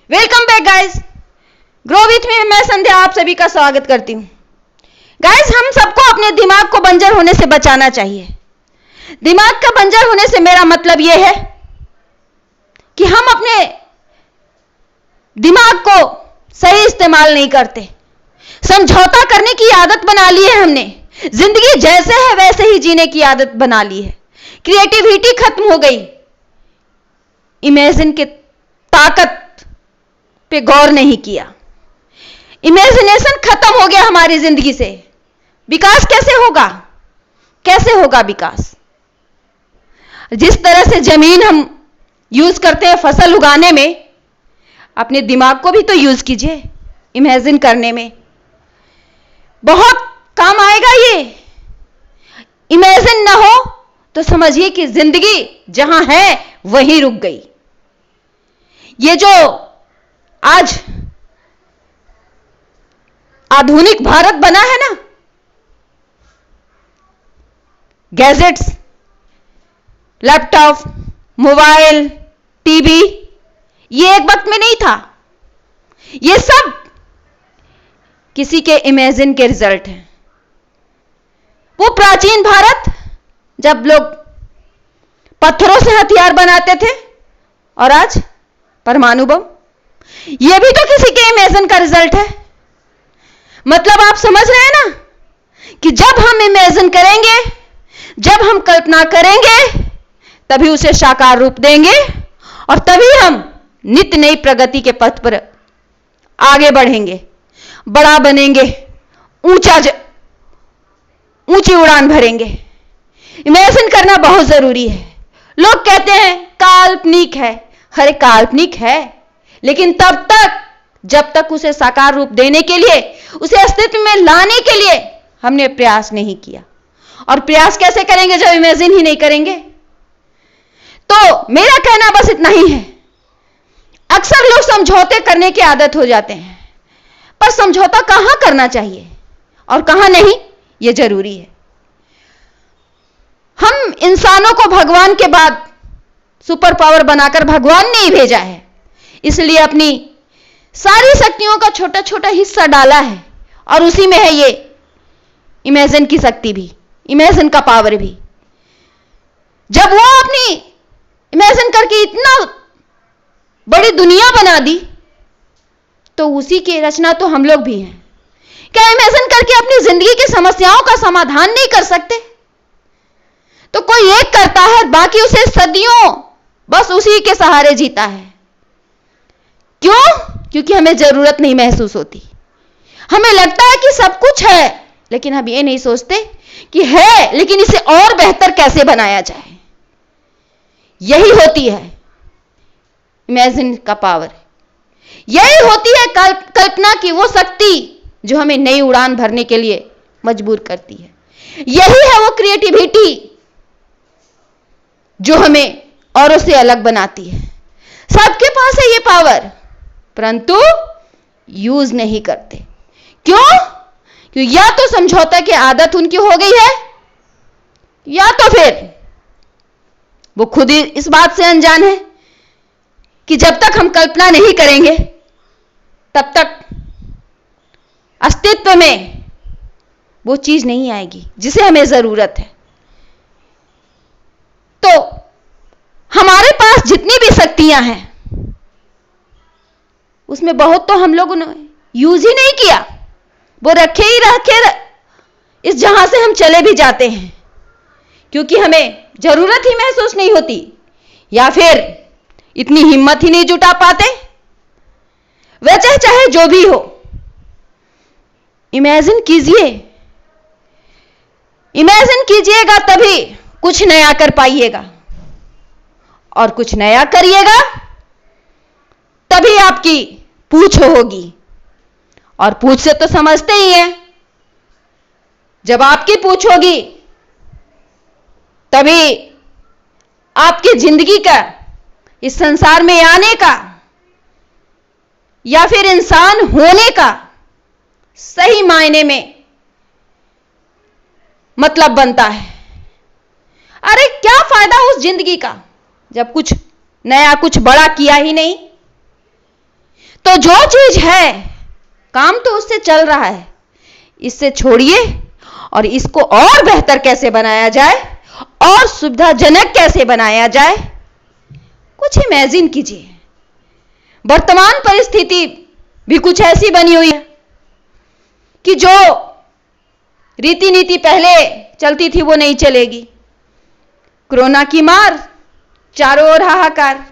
Welcome back guys, grow with me. मैं संध्या आप सभी का स्वागत करती हूं। गाइस, हम सबको अपने दिमाग को बंजर होने से बचाना चाहिए। दिमाग का बंजर होने से मेरा मतलब यह है कि हम अपने दिमाग को सही इस्तेमाल नहीं करते। समझौता करने की आदत बना ली है हमने। जिंदगी जैसे है वैसे ही जीने की आदत बना ली है। क्रिएटिविटी खत्म हो गई। इमेजिन की ताकत पे गौर नहीं किया। इमेजिनेशन खत्म हो गया हमारी जिंदगी से। विकास कैसे होगा? कैसे होगा विकास? जिस तरह से जमीन हम यूज करते हैं फसल उगाने में, अपने दिमाग को भी तो यूज कीजिए इमेजिन करने में। बहुत काम आएगा ये। इमेजिन ना हो तो समझिए कि जिंदगी जहां है वहीं रुक गई। ये जो आज आधुनिक भारत बना है ना, गैजेट्स, लैपटॉप, मोबाइल, टीवी, ये एक वक्त में नहीं था। ये सब किसी के इमेजिन के रिजल्ट हैं। वो प्राचीन भारत जब लोग पत्थरों से हथियार बनाते थे, और आज परमाणु बम, ये भी तो किसी के इमेजिन का रिजल्ट है। मतलब आप समझ रहे हैं ना कि जब हम इमेजिन करेंगे, जब हम कल्पना करेंगे, तभी उसे साकार रूप देंगे और तभी हम नित्य नई प्रगति के पथ पर आगे बढ़ेंगे, बड़ा बनेंगे, ऊंची उड़ान भरेंगे। इमेजिन करना बहुत जरूरी है। लोग कहते हैं काल्पनिक है। अरे काल्पनिक है, लेकिन तब तक जब तक उसे साकार रूप देने के लिए, उसे अस्तित्व में लाने के लिए हमने प्रयास नहीं किया। और प्रयास कैसे करेंगे जब इमेजिन ही नहीं करेंगे? तो मेरा कहना बस इतना ही है। अक्सर लोग समझौते करने की आदत हो जाते हैं, पर समझौता कहां करना चाहिए और कहां नहीं, यह जरूरी है। हम इंसानों को भगवान के बाद सुपर पावर बनाकर भगवान ने ही भेजा है, इसलिए अपनी सारी शक्तियों का छोटा छोटा हिस्सा डाला है, और उसी में है ये इमेजिन की शक्ति भी, इमेजिन का पावर भी। जब वो अपनी इमेजिन करके इतना बड़ी दुनिया बना दी, तो उसी की रचना तो हम लोग भी हैं। क्या इमेजिन करके अपनी जिंदगी की समस्याओं का समाधान नहीं कर सकते? तो कोई एक करता है, बाकी उसे सदियों बस उसी के सहारे जीता है। क्यों? क्योंकि हमें जरूरत नहीं महसूस होती। हमें लगता है कि सब कुछ है, लेकिन हम ये नहीं सोचते कि है, लेकिन इसे और बेहतर कैसे बनाया जाए। यही होती है इमेजिन का पावर। यही होती है कल्पना की वो शक्ति जो हमें नई उड़ान भरने के लिए मजबूर करती है। यही है वो क्रिएटिविटी जो हमें औरों से अलग बनाती है। सबके पास है ये पावर, परंतु यूज नहीं करते। क्यों? क्योंकि या तो समझौता की आदत उनकी हो गई है, या तो फिर वो खुद ही इस बात से अनजान है कि जब तक हम कल्पना नहीं करेंगे, तब तक अस्तित्व में वो चीज नहीं आएगी जिसे हमें जरूरत है। तो हमारे पास जितनी भी शक्तियां हैं, उसमें बहुत तो हम लोगों ने यूज ही नहीं किया। वो रखे इस जहां से हम चले भी जाते हैं क्योंकि हमें जरूरत ही महसूस नहीं होती, या फिर इतनी हिम्मत ही नहीं जुटा पाते। वजह चाहे जो भी हो, इमेजिन कीजिए। इमेजिन कीजिएगा तभी कुछ नया कर पाइएगा, और कुछ नया करिएगा तभी आपकी पूछ होगी। और पूछ से तो समझते ही हैं, जब आपकी पूछ होगी तभी आपकी जिंदगी का, इस संसार में आने का या फिर इंसान होने का सही मायने में मतलब बनता है। अरे क्या फायदा उस जिंदगी का जब कुछ नया, कुछ बड़ा किया ही नहीं। तो जो चीज है, काम तो उससे चल रहा है, इससे छोड़िए और इसको और बेहतर कैसे बनाया जाए और सुविधाजनक कैसे बनाया जाए, कुछ इमेजिन कीजिए। वर्तमान परिस्थिति भी कुछ ऐसी बनी हुई है कि जो रीति नीति पहले चलती थी वो नहीं चलेगी। कोरोना की मार, चारों ओर हाहाकार,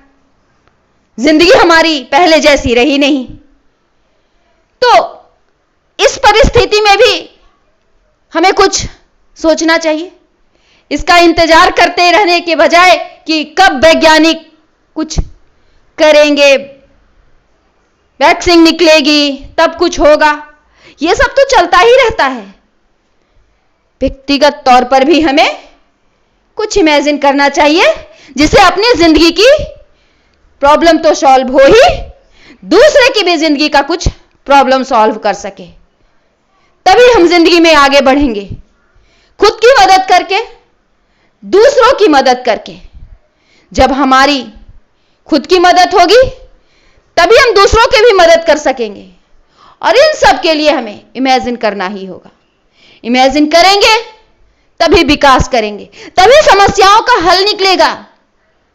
जिंदगी हमारी पहले जैसी रही नहीं। तो इस परिस्थिति में भी हमें कुछ सोचना चाहिए। इसका इंतजार करते रहने के बजाय कि कब वैज्ञानिक कुछ करेंगे, वैक्सीन निकलेगी तब कुछ होगा, यह सब तो चलता ही रहता है। व्यक्तिगत तौर पर भी हमें कुछ इमेजिन करना चाहिए जिससे अपनी जिंदगी की प्रॉब्लम तो सॉल्व हो ही, दूसरे की भी जिंदगी का कुछ प्रॉब्लम सॉल्व कर सके। तभी हम जिंदगी में आगे बढ़ेंगे, खुद की मदद करके, दूसरों की मदद करके। जब हमारी खुद की मदद होगी तभी हम दूसरों की भी मदद कर सकेंगे। और इन सब के लिए हमें इमेजिन करना ही होगा। इमेजिन करेंगे तभी विकास करेंगे, तभी समस्याओं का हल निकलेगा।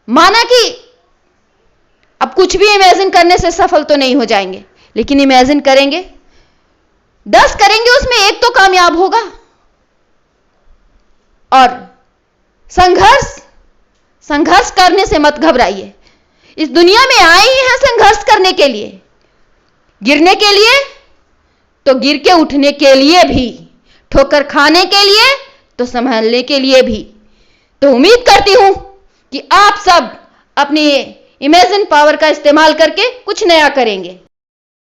माना कि अब कुछ भी इमेजिन करने से सफल तो नहीं हो जाएंगे, लेकिन इमेजिन करेंगे, 10 करेंगे उसमें एक तो कामयाब होगा। और संघर्ष करने से मत घबराइए। इस दुनिया में आए ही हैं संघर्ष करने के लिए, गिरने के लिए तो गिर के उठने के लिए भी, ठोकर खाने के लिए तो संभलने के लिए भी। तो उम्मीद करती हूं कि आप सब अपनी इमेजिन पावर का इस्तेमाल करके कुछ नया करेंगे।